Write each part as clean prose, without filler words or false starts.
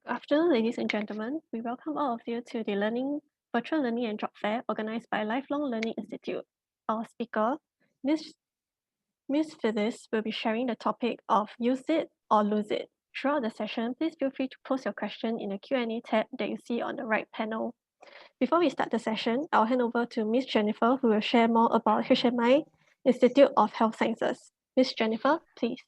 Good afternoon, ladies and gentlemen. We welcome all of you to the Virtual Learning and Job Fair organized by Lifelong Learning Institute. Our speaker, Ms. Phyllis, will be sharing the topic of use it or lose it. Throughout the session, please feel free to post your question in the Q&A tab that you see on the right panel. Before we start the session, I'll hand over to Ms. Jennifer, who will share more about HMI Institute of Health Sciences. Ms. Jennifer, please.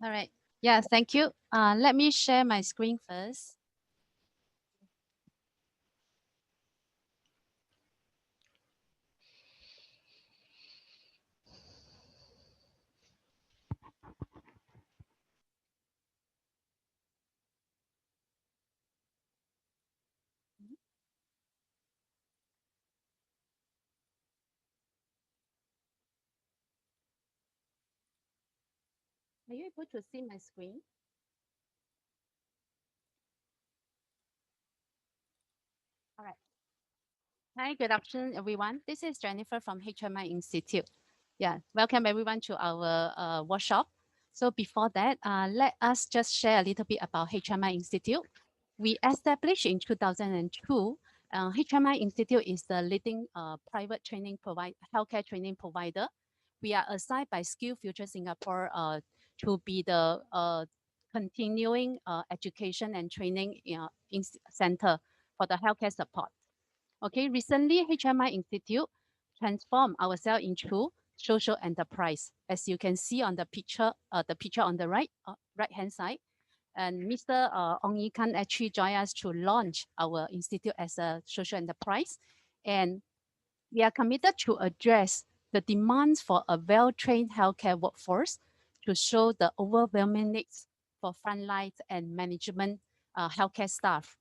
All right. Yeah, thank you. Let me share my screen first. Are you able to see my screen? All right. Hi, good afternoon, everyone. This is Jennifer from HMI Institute. Yeah, welcome everyone to our workshop. So before that, let us just share a little bit about HMI Institute. We established in 2002. HMI Institute is the leading private healthcare training provider. We are assigned by SkillsFuture Singapore to be the continuing education and training center for the healthcare support. Okay, recently HMI Institute transformed ourselves into social enterprise. As you can see on the picture on the right hand side, and Mr. Ong Yi Kan actually joined us to launch our institute as a social enterprise, and we are committed to address the demands for a well-trained healthcare workforce to show the overwhelming needs for frontline and management healthcare staff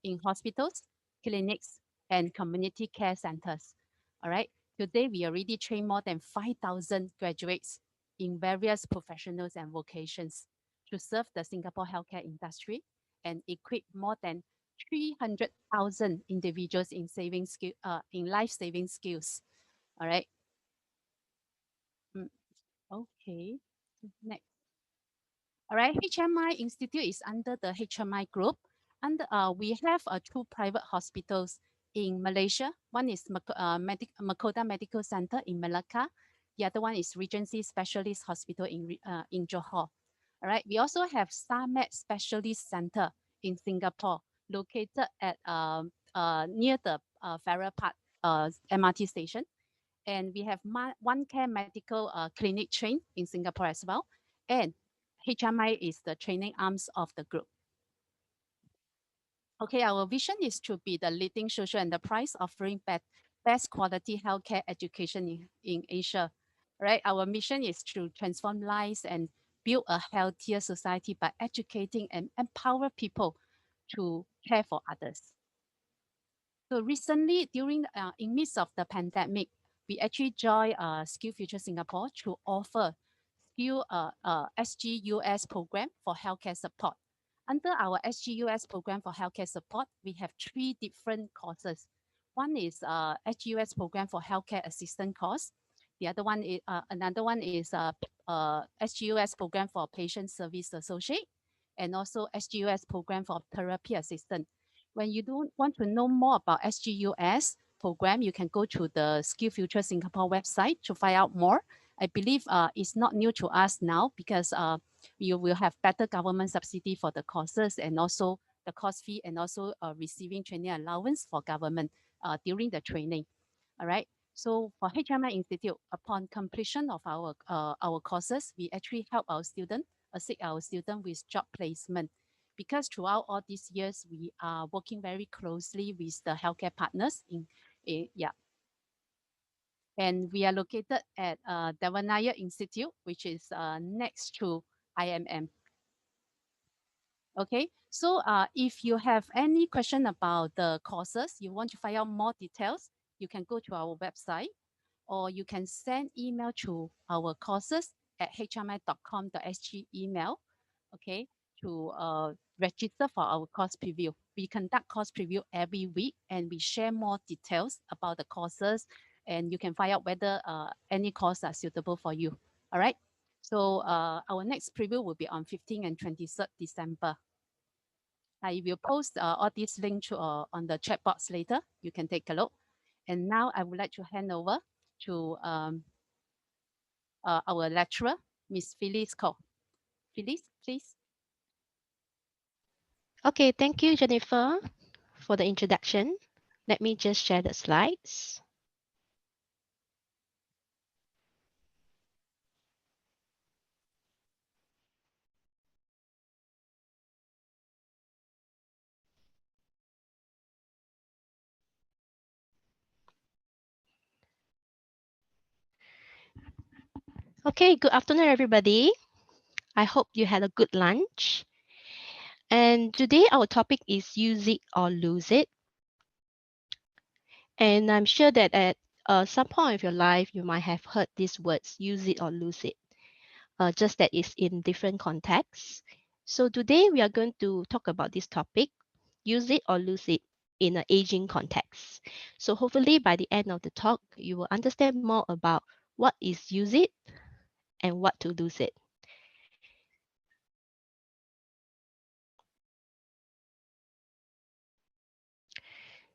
in hospitals, clinics, and community care centers. All right. Today, we already train more than 5,000 graduates in various professionals and vocations to serve the Singapore healthcare industry and equip more than 300,000 individuals in in life-saving skills. All right. Okay. Next. All right. HMI Institute is under the HMI group. And we have two private hospitals in Malaysia. One is Makoda Medical Center in Melaka. The other one is Regency Specialist Hospital in Johor. All right. We also have StarMed Specialist Center in Singapore, located at near the Farrer Park MRT station. And we have One Care Medical Clinic train in Singapore as well. And HMI is the training arms of the group. Okay, our vision is to be the leading social enterprise offering best quality healthcare education in Asia. Right, our mission is to transform lives and build a healthier society by educating and empower people to care for others. So recently, during in midst of the pandemic, we actually joined SkillsFuture Singapore to offer SGUS program for healthcare support. Under our SGUS program for healthcare support, we have 3 different courses. One is SGUS program for healthcare assistant course. The other one is another one is SGUS program for patient service associate, and also SGUS program for therapy assistant. When you don't want to know more about SGUS program, you can go to the SkillsFuture Singapore website to find out more. I believe it's not new to us now because you will have better government subsidy for the courses and also the course fee and also receiving training allowance for government during the training. All right. So for HMI Institute, upon completion of our courses, we actually help our student, assist our student with job placement. Because throughout all these years, we are working very closely with the healthcare partners and we are located at Devanaya Institute, which is next to IMM. Okay, so if you have any question about the courses, you want to find out more details, you can go to our website or you can send email to our courses at hmi.com.sg email, okay, to register for our course preview. We conduct course preview every week and we share more details about the courses, and you can find out whether any courses are suitable for you. All right. So our next preview will be on 15th and 23rd December. I will post all these links on the chat box later. You can take a look. And now I would like to hand over to our lecturer, Miss Phyllis Koh. Phyllis, please. Okay, thank you, Jennifer, for the introduction. Let me just share the slides. Okay, good afternoon, everybody. I hope you had a good lunch. And today our topic is use it or lose it. And I'm sure that at some point of your life, you might have heard these words, use it or lose it, just that it's in different contexts. So today we are going to talk about this topic, use it or lose it in an aging context. So hopefully by the end of the talk, you will understand more about what is use it and what to lose it.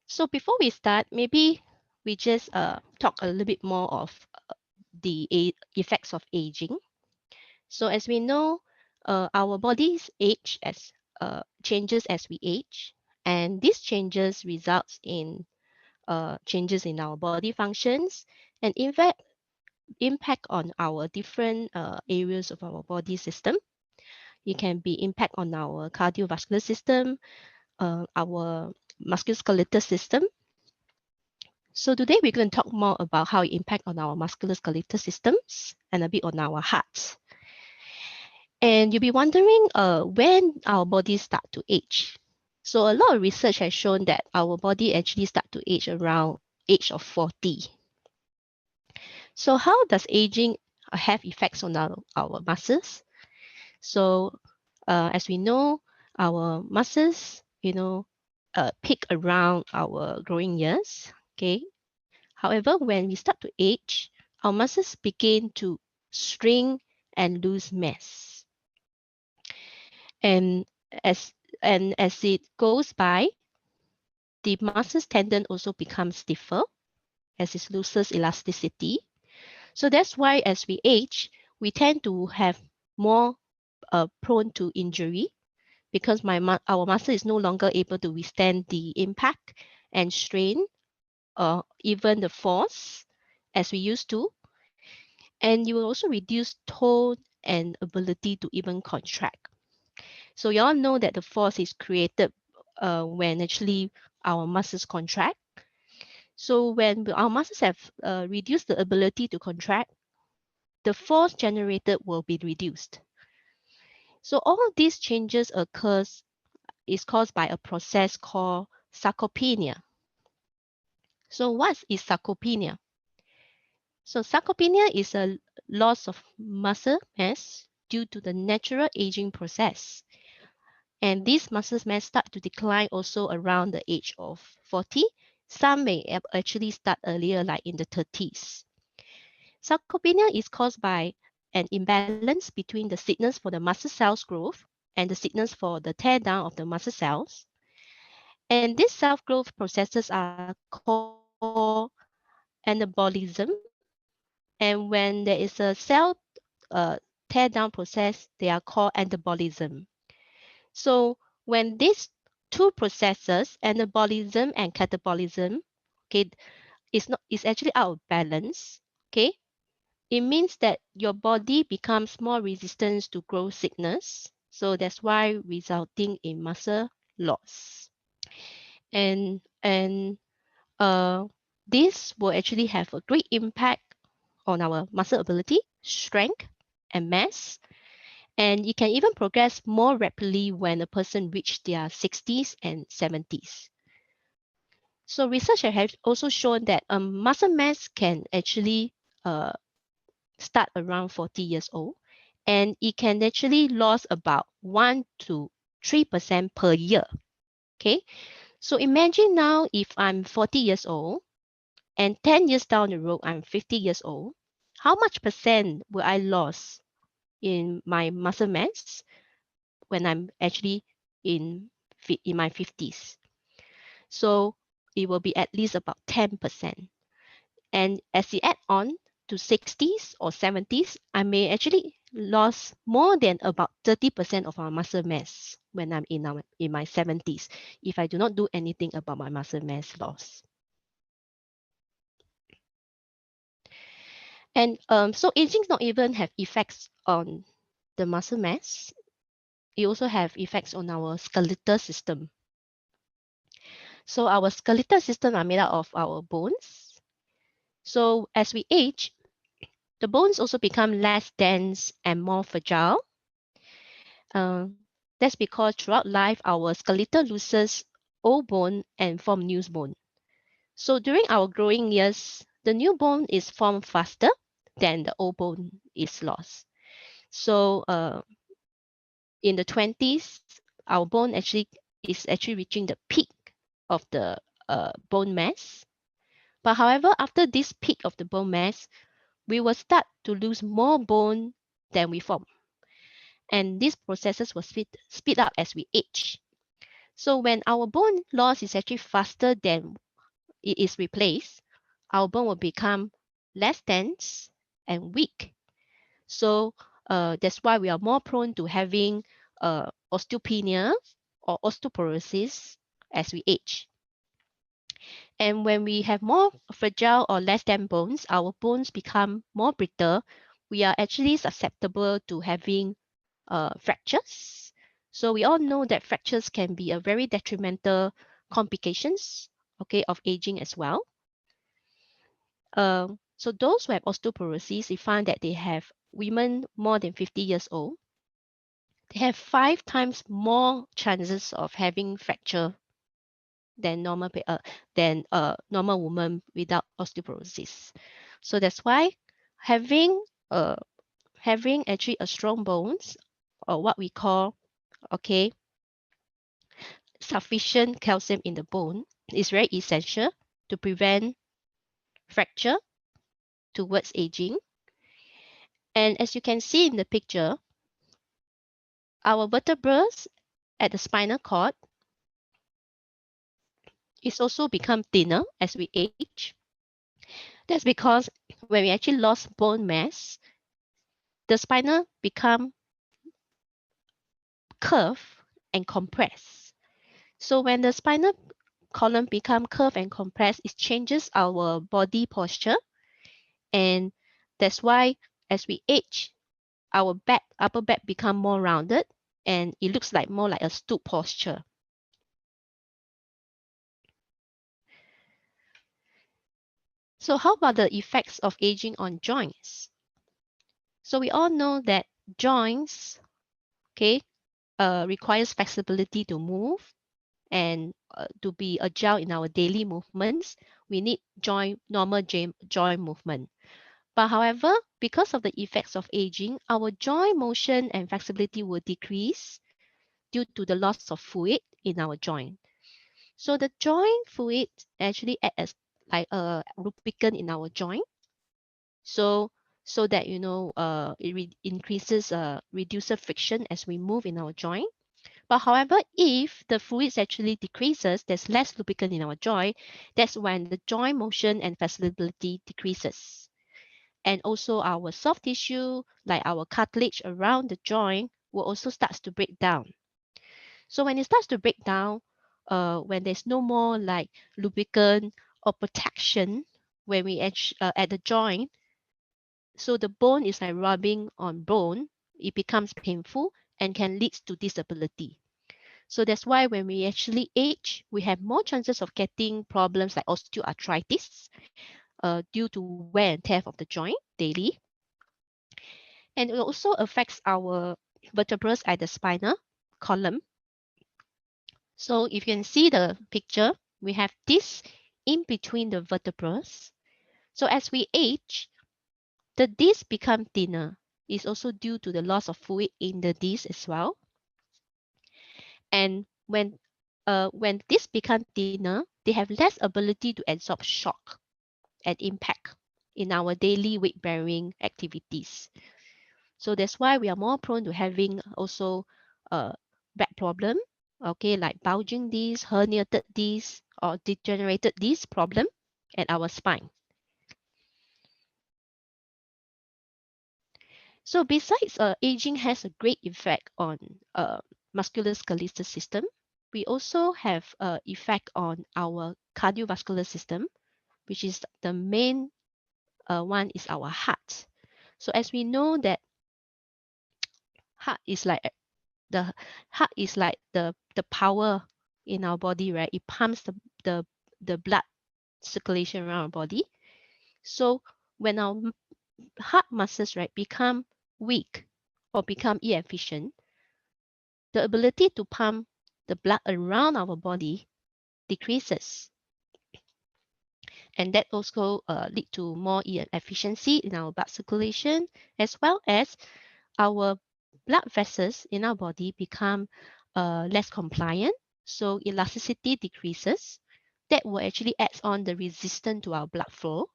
So before we start, maybe we just talk a little bit more of the effects of aging. So as we know, our bodies age as changes as we age, and these changes results in changes in our body functions, and in fact impact on our different areas of our body system. It can be impact on our cardiovascular system, our musculoskeletal system. So today we're going to talk more about how it impacts on our musculoskeletal systems and a bit on our hearts. And you'll be wondering when our bodies start to age. So a lot of research has shown that our body actually start to age around age of 40. So how does aging have effects on our muscles? So as we know, our muscles, peak around our growing years, okay? However, when we start to age, our muscles begin to shrink and lose mass. And as it goes by, the muscles tendon also becomes stiffer as it loses elasticity. So that's why as we age, we tend to have more prone to injury because our muscle is no longer able to withstand the impact and strain or even the force as we used to. And you will also reduce tone and ability to even contract. So you all know that the force is created when actually our muscles contract. So when our muscles have reduced the ability to contract, the force generated will be reduced. So all of these changes is caused by a process called sarcopenia. So what is sarcopenia? So sarcopenia is a loss of muscle mass due to the natural aging process. And these muscle mass start to decline also around the age of 40. Some may actually start earlier, like in the 30s. Sarcopenia is caused by an imbalance between the signals for the muscle cells growth and the signals for the tear down of the muscle cells. And these self-growth processes are called anabolism. And when there is a cell tear down process, they are called anabolism. So when these two processes, anabolism and catabolism, okay, is actually out of balance, okay, it means that your body becomes more resistant to growth sickness. So that's why resulting in muscle loss. And this will actually have a great impact on our muscle ability, strength, and mass. And it can even progress more rapidly when a person reaches their 60s and 70s. So research has also shown that muscle mass can actually start around 40 years old, and it can actually lose about 1 to 3% per year. Okay, so imagine now if I'm 40 years old and 10 years down the road, I'm 50 years old, how much percent will I lose in my muscle mass when I'm actually in my 50s? So it will be at least about 10%. And as you add on to 60s or 70s, I may actually lose more than about 30% of our muscle mass when I'm in my 70s if I do not do anything about my muscle mass loss. And so aging not even have effects on the muscle mass. It also have effects on our skeletal system. So our skeletal system are made out of our bones. So as we age, the bones also become less dense and more fragile. That's because throughout life, our skeletal loses old bone and form new bone. So during our growing years, the new bone is formed faster than the old bone is lost. So in the 20s, our bone is actually reaching the peak of the bone mass. But however, after this peak of the bone mass, we will start to lose more bone than we form. And these processes will speed up as we age. So when our bone loss is actually faster than it is replaced, our bone will become less dense and weak. So that's why we are more prone to having osteopenia or osteoporosis as we age. And when we have more fragile or less dense bones, our bones become more brittle. We are actually susceptible to having fractures. So we all know that fractures can be a very detrimental complications, okay, of aging as well. So those who have osteoporosis, we find that they have women more than 50 years old. They have 5 times more chances of having fracture than normal women without osteoporosis. So that's why having actually a strong bones, or what we call, okay, sufficient calcium in the bone, is very essential to prevent fracture towards aging. And as you can see in the picture, our vertebrae at the spinal cord is also become thinner as we age. That's because when we actually lost bone mass, the spinal become curved and compressed. So when the spinal column become curved and compressed, it changes our body posture. And that's why as we age, our upper back become more rounded and it looks like more like a stoop posture. So how about the effects of aging on joints? So we all know that joints, okay, requires flexibility to move and to be agile in our daily movements. We need normal joint movement. But however, because of the effects of aging, our joint motion and flexibility will decrease due to the loss of fluid in our joint. So the joint fluid actually act as like a lubricant in our joint. So that it increases reduces friction as we move in our joint. But however, if the fluids actually decreases, there's less lubricant in our joint, that's when the joint motion and flexibility decreases. And also our soft tissue, like our cartilage around the joint, will also starts to break down. So when it starts to break down, when there's no more like lubricant or protection when we at the joint, so the bone is like rubbing on bone, it becomes painful and can lead to disability. So that's why when we actually age, we have more chances of getting problems like osteoarthritis due to wear and tear of the joint daily. And it also affects our vertebrae at the spinal column. So if you can see the picture, we have this in between the vertebrae. So as we age, the disc become thinner. It's also due to the loss of fluid in the disc as well. And when this become thinner, they have less ability to absorb shock. an impact in our daily weight-bearing activities. So that's why we are more prone to having also back problem, okay, like bulging disc, herniated disc, or degenerated disc problem at our spine. So besides aging has a great effect on musculoskeletal system, we also have effect on our cardiovascular system, which is the main one is our heart. So as we know that heart is like the heart is like the power in our body, right? It pumps the blood circulation around our body. So when our heart muscles, right, become weak or become inefficient, the ability to pump the blood around our body decreases. And that also lead to more efficiency in our blood circulation, as well as our blood vessels in our body become less compliant. So elasticity decreases. That will actually add on the resistance to our blood flow.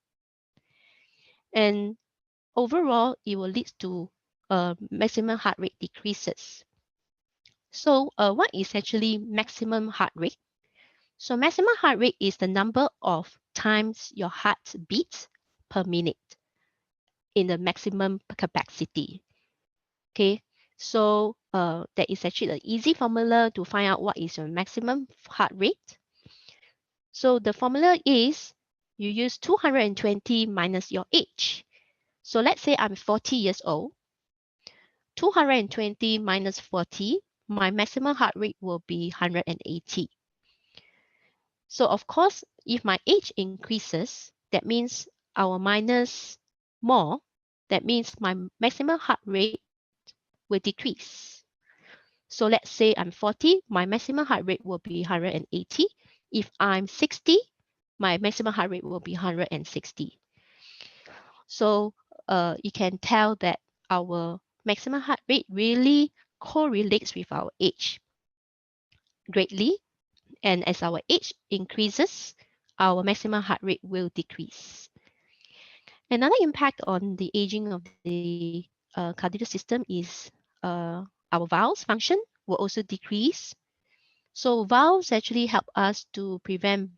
And overall, it will lead to maximum heart rate decreases. So what is actually maximum heart rate? So maximum heart rate is the number of times your heart beats per minute in the maximum capacity. Okay, so that is actually an easy formula to find out what is your maximum heart rate. So the formula is you use 220 minus your age. So let's say I'm 40 years old. 220 minus 40, my maximum heart rate will be 180. So of course, if my age increases, that means our minus more, that means my maximum heart rate will decrease. So let's say I'm 40, my maximum heart rate will be 180. If I'm 60, my maximum heart rate will be 160. So you can tell that our maximum heart rate really correlates with our age greatly. And as our age increases, our maximum heart rate will decrease. Another impact on the aging of the cardiac system is our valves function will also decrease. So valves actually help us to prevent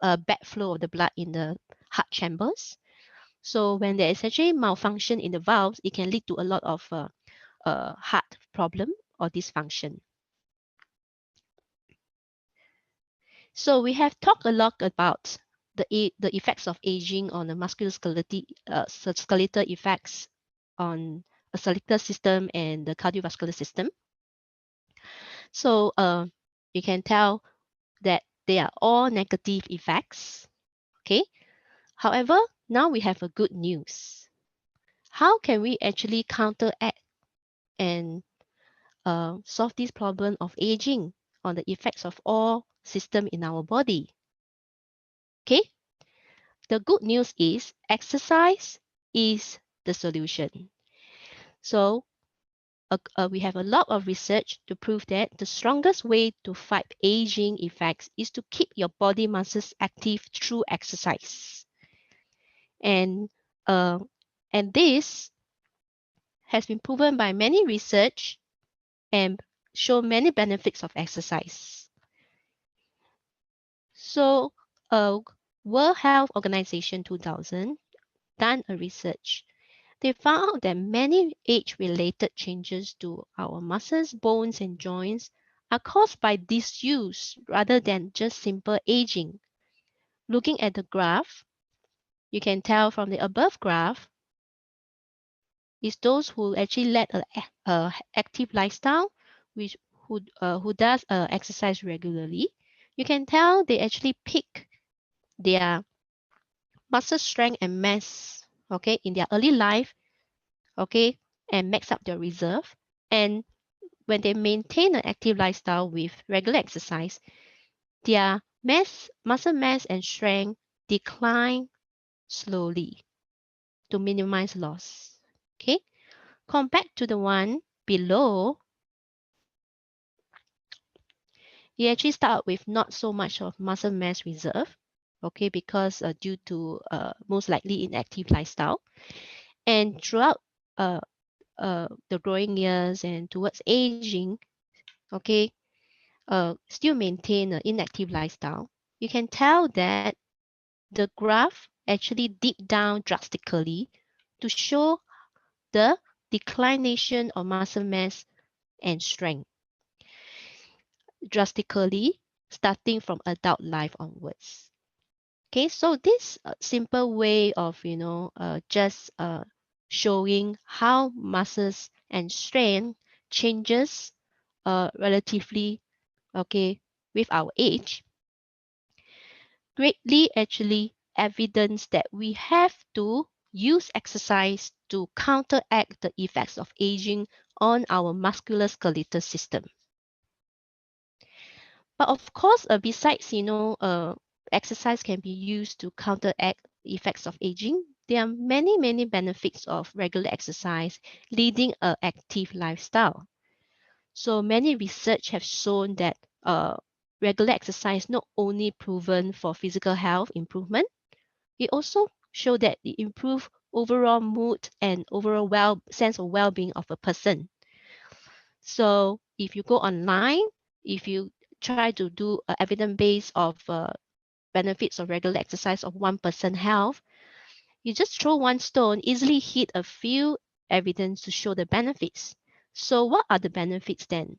bad flow of the blood in the heart chambers. So when there is actually malfunction in the valves, it can lead to a lot of heart problem or dysfunction. So we have talked a lot about the effects of aging on the musculoskeletal effects on the skeletal system and the cardiovascular system. So you can tell that they are all negative effects. Okay. However, now we have a good news. How can we actually counteract and solve this problem of aging on the effects of all systems in our body? Okay. The good news is exercise is the solution. So we have a lot of research to prove that the strongest way to fight aging effects is to keep your body muscles active through exercise. And this has been proven by many research and show many benefits of exercise. So World Health Organization 2000 done a research. They found out that many age-related changes to our muscles, bones, and joints are caused by disuse rather than just simple aging. Looking at the graph, you can tell from the above graph is those who actually led a active lifestyle, who does exercise regularly. You can tell they actually pick their muscle strength and mass, okay, in their early life, okay, and max up their reserve. And when they maintain an active lifestyle with regular exercise, their muscle mass and strength decline slowly to minimize loss. Okay, compared to the one below, you actually start with not so much of muscle mass reserve. okay, because due to most likely inactive lifestyle. And throughout the growing years and towards aging, okay, still maintain an inactive lifestyle, you can tell that the graph actually dip down drastically to show the declination of muscle mass and strength drastically starting from adult life onwards. Okay, so this simple way of, just showing how muscles and strength changes relatively, okay, with our age, greatly actually evidence that we have to use exercise to counteract the effects of aging on our musculoskeletal system. But of course, besides, exercise can be used to counteract effects of aging. There are many, many benefits of regular exercise leading an active lifestyle. So many research have shown that regular exercise not only proven for physical health improvement, it also show that it improve overall mood and overall sense of well-being of a person. So if you go online, if you try to do evidence base of benefits of regular exercise of 1% health, you just throw one stone, easily hit a few evidence to show the benefits. So what are the benefits then?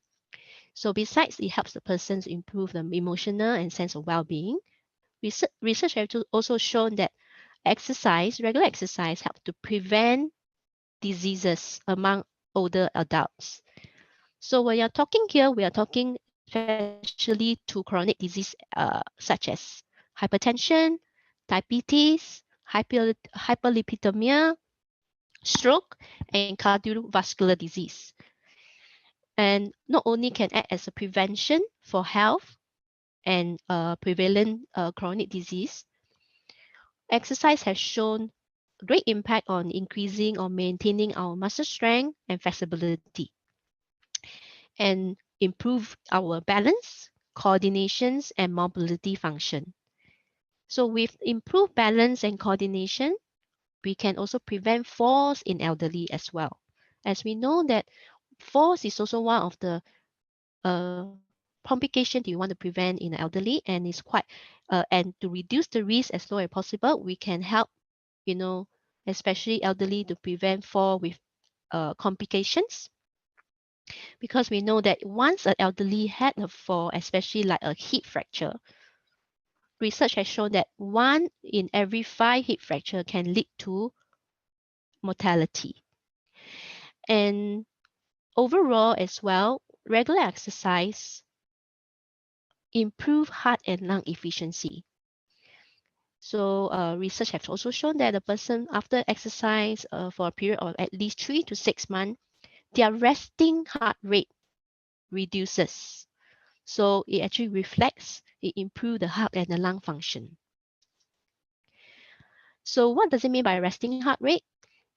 So besides it helps the person to improve the emotional and sense of well-being, research has also shown that regular exercise helps to prevent diseases among older adults. So when you're talking here, we are talking especially to chronic disease such as hypertension, diabetes, hyperlipidemia, stroke, and cardiovascular disease. And not only can act as a prevention for health and prevalent chronic disease, exercise has shown great impact on increasing or maintaining our muscle strength and flexibility, and improve our balance, coordinations, and mobility function. So with improved balance and coordination, we can also prevent falls in elderly as well. As we know that falls is also one of the complication that you want to prevent in the elderly, and is quite and to reduce the risk as low as possible, we can help, especially elderly, to prevent fall with complications, because we know that once an elderly had a fall, especially like a hip fracture, research has shown that 1 in every 5 hip fracture can lead to mortality. And overall as well, regular exercise improve heart and lung efficiency. So research has also shown that the person after exercise for a period of at least 3 to 6 months, their resting heart rate reduces. So it actually reflects, it improves the heart and the lung function. So what does it mean by resting heart rate?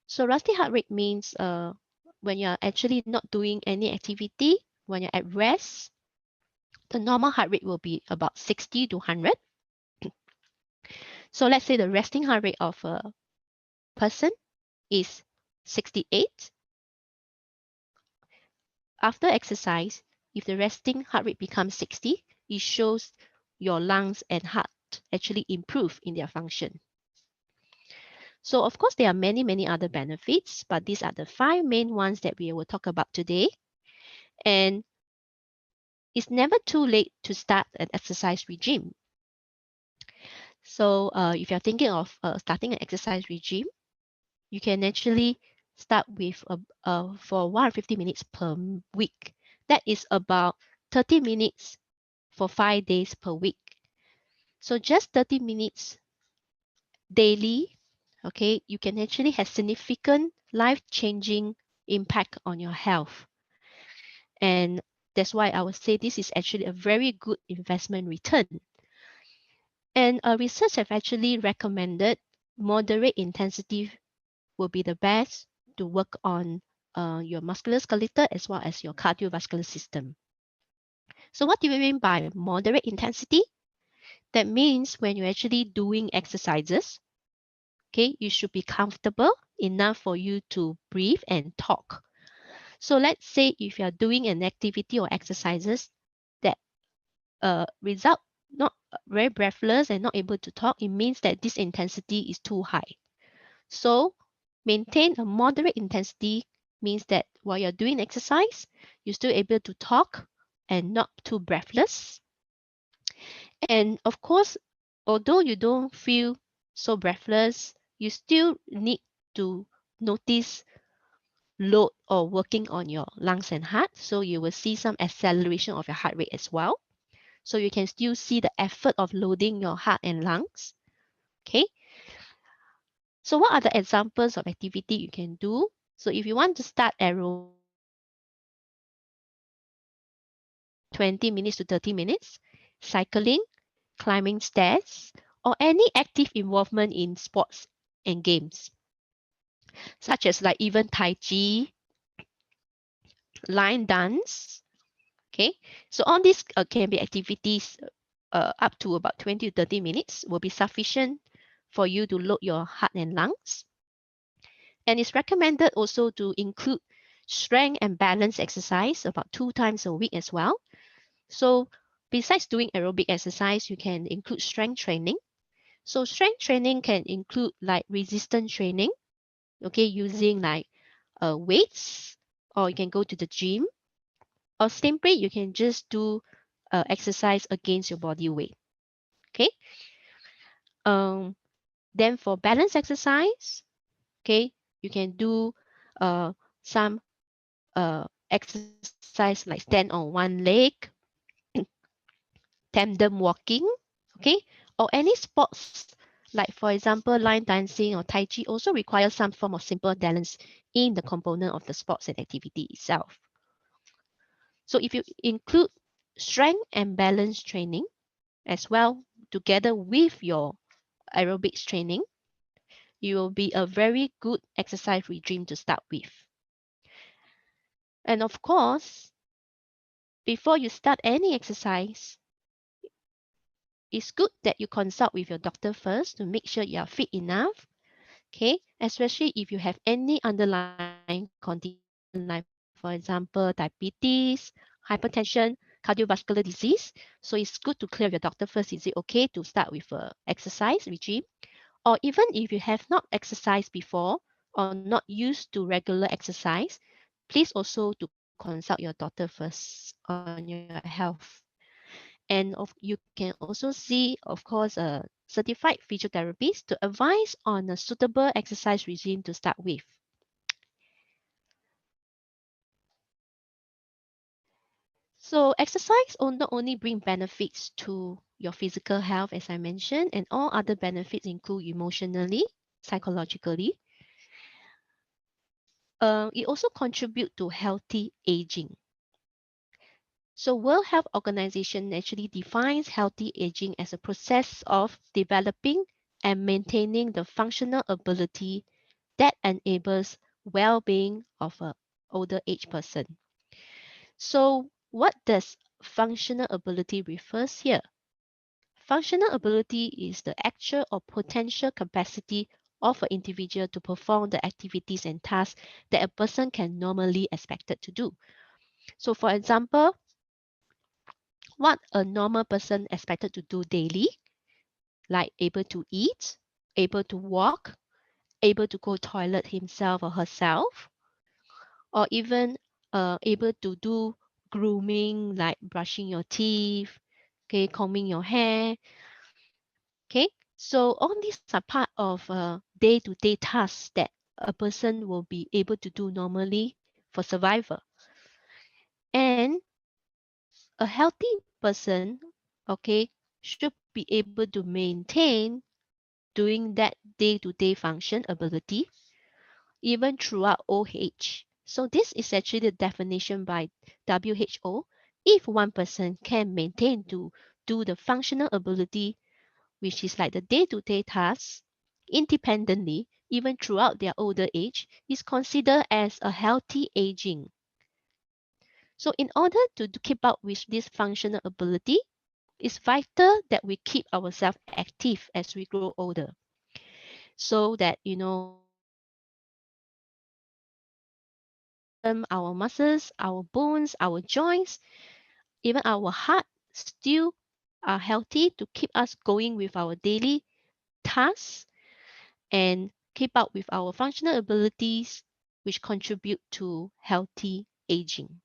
So resting heart rate means when you're actually not doing any activity, when you're at rest, the normal heart rate will be about 60 to 100. So let's say the resting heart rate of a person is 68. After exercise, if the resting heart rate becomes 60, it shows your lungs and heart actually improve in their function. So of course, there are many, many other benefits, but these are the 5 main ones that we will talk about today. And it's never too late to start an exercise regime. So if you're thinking of starting an exercise regime, you can actually start with for 150 minutes per week. That is about 30 minutes for 5 days per week. So just 30 minutes daily, okay, you can actually have significant life-changing impact on your health. And that's why I would say this is actually a very good investment return. And research have actually recommended moderate intensity will be the best to work on your musculoskeletal as well as your cardiovascular system. So what do we mean by moderate intensity? That means when you're actually doing exercises, okay, you should be comfortable enough for you to breathe and talk. So let's say if you're doing an activity or exercises that result not very breathless and not able to talk, it means that this intensity is too high. So maintain a moderate intensity means that while you're doing exercise, you're still able to talk and not too breathless. And of course, although you don't feel so breathless, you still need to notice load or working on your lungs and heart. So you will see some acceleration of your heart rate as well. So you can still see the effort of loading your heart and lungs. Okay. So what are the examples of activity you can do? So if you want to start aerobics, you can do 20 minutes to 30 minutes, cycling, climbing stairs, or any active involvement in sports and games, such as like even Tai Chi, line dance. Okay, so all these can be activities up to about 20 to 30 minutes will be sufficient for you to load your heart and lungs. And it's recommended also to include strength and balance exercise about 2 times a week as well. So besides doing aerobic exercise, you can include strength training. So strength training can include like resistance training, okay, using like weights, or you can go to the gym, or simply you can just do exercise against your body weight. Okay. Um, then for balance exercise, okay, you can do some exercise like stand on one leg, tandem walking, okay, or any sports like for example line dancing or Tai Chi also requires some form of simple balance in the component of the sports and activity itself. So if you include strength and balance training as well together with your aerobics training, you will be a very good exercise regime to start with. And of course, before you start any exercise, it's good that you consult with your doctor first to make sure you are fit enough, okay? Especially if you have any underlying condition like, for example, diabetes, hypertension, cardiovascular disease. So it's good to clear your doctor first. Is it okay to start with a exercise regime? Or even if you have not exercised before or not used to regular exercise, please also to consult your doctor first on your health. And you can also see, of course, a certified physiotherapist to advise on a suitable exercise regime to start with. So exercise will not only bring benefits to your physical health, as I mentioned, and all other benefits include emotionally, psychologically. It also contribute to healthy aging. So World Health Organization actually defines healthy aging as a process of developing and maintaining the functional ability that enables well-being of an older age person. So what does functional ability refers here? Functional ability is the actual or potential capacity of an individual to perform the activities and tasks that a person can normally expected to do. So for example, what a normal person expected to do daily, like able to eat, able to walk, able to go toilet himself or herself, or even able to do grooming like brushing your teeth, okay, combing your hair, okay. So all these are part of day-to-day tasks that a person will be able to do normally for survival. And a healthy person, okay, should be able to maintain doing that day-to-day function ability even throughout old age. So this is actually the definition by WHO. If one person can maintain to do the functional ability, which is like the day-to-day tasks, independently, even throughout their older age, is considered as a healthy aging. So in order to keep up with this functional ability, it's vital that we keep ourselves active as we grow older. So that, our muscles, our bones, our joints, even our heart still are healthy to keep us going with our daily tasks and keep up with our functional abilities, which contribute to healthy aging.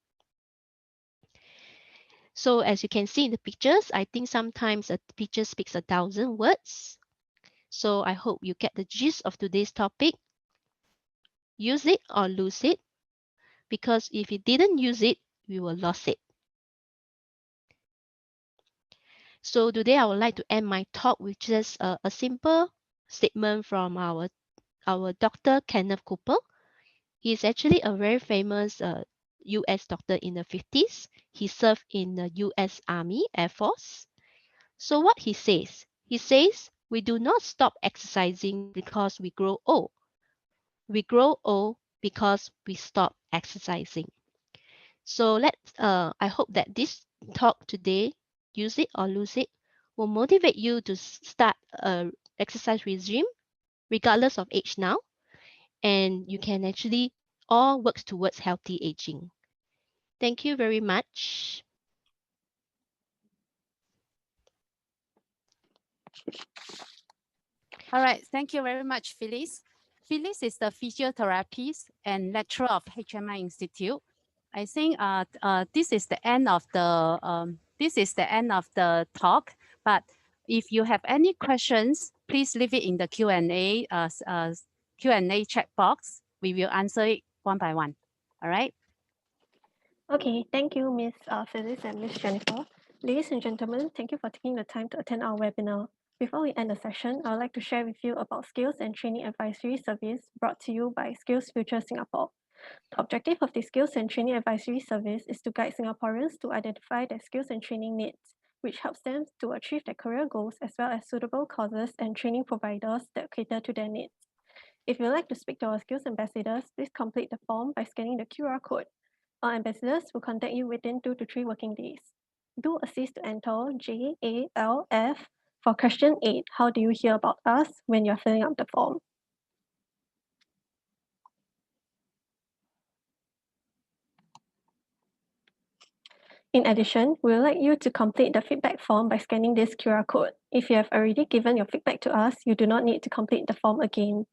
So as you can see in the pictures, I think sometimes a picture speaks 1,000 words. So I hope you get the gist of today's topic. Use it or lose it, because if you didn't use it, we will lose it. So today I would like to end my talk with just a simple statement from our Dr. Kenneth Cooper. He is actually a very famous US doctor in the 50s. He served in the US Army Air Force. So what he says, we do not stop exercising because we grow old. We grow old because we stop exercising. So I hope that this talk today, use it or lose it, will motivate you to start a exercise regime regardless of age now. And you can actually all work towards healthy aging. Thank you very much. All right, thank you very much, Phyllis. Phyllis is the physiotherapist and lecturer of HMI Institute. I think this is the end of the talk. But if you have any questions, please leave it in the Q&A chat box. We will answer it one by one. All right. Okay, thank you, Ms. Phyllis and Ms. Jennifer. Ladies and gentlemen, thank you for taking the time to attend our webinar. Before we end the session, I would like to share with you about Skills and Training Advisory Service brought to you by Skills Future Singapore. The objective of the Skills and Training Advisory Service is to guide Singaporeans to identify their skills and training needs, which helps them to achieve their career goals as well as suitable courses and training providers that cater to their needs. If you'd like to speak to our skills ambassadors, please complete the form by scanning the QR code. Our ambassadors will contact you within 2 to 3 working days. Do assist to enter JALF for question 8. How do you hear about us when you're filling out the form? In addition, we would like you to complete the feedback form by scanning this QR code. If you have already given your feedback to us, you do not need to complete the form again.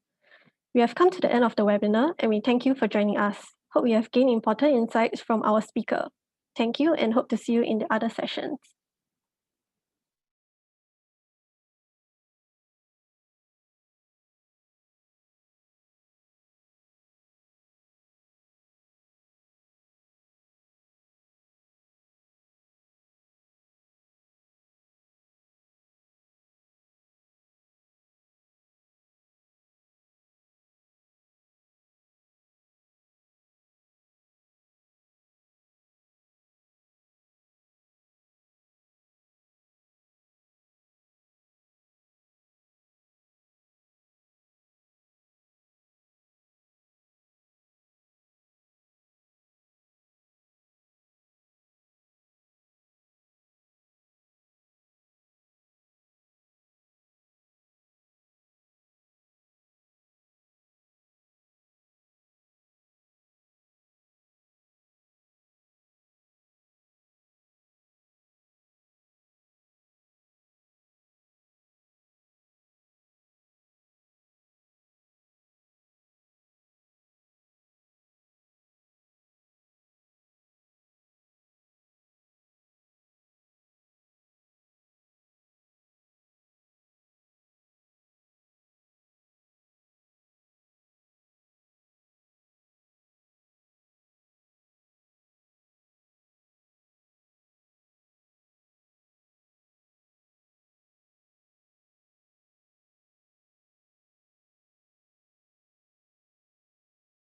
We have come to the end of the webinar and we thank you for joining us. Hope you have gained important insights from our speaker. Thank you and hope to see you in the other sessions.